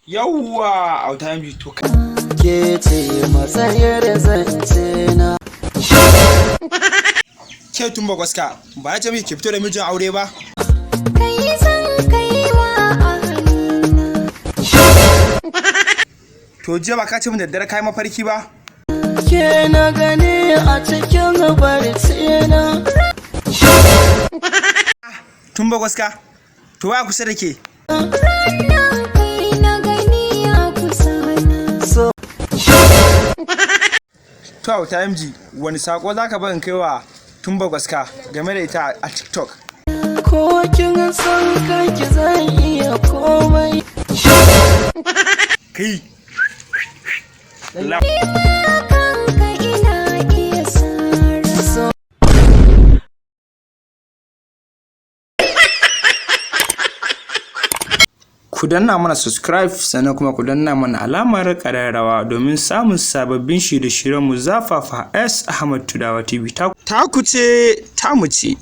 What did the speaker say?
Yawwa auta mi to ke ce matsayar zance na. Ke tumba gwaska ba ya ce miki ki fito da mijin aure ba? Kai san kaiwa a hannuna. To jiya ba ka ce min da daddare kai mafarki ba? Ke na gani a cikin barci na. Tumba gwaska to waya kusa da ke? Ranar kai na gani a kusa na. So To auta MG wani sako zaka bar in kaiwa tumba gwaska game da ita a TikTok? ko kin san kanki zan iya komai. Kai Kanka ina iya sarrafa. ku danna mana subscribe sannan kuma ku danna mana alamar ƙararrawa domin samun sababbin shirye-shiryen mu zafafa S AHMAD Tudawa TV ta ku ce ta mu ce.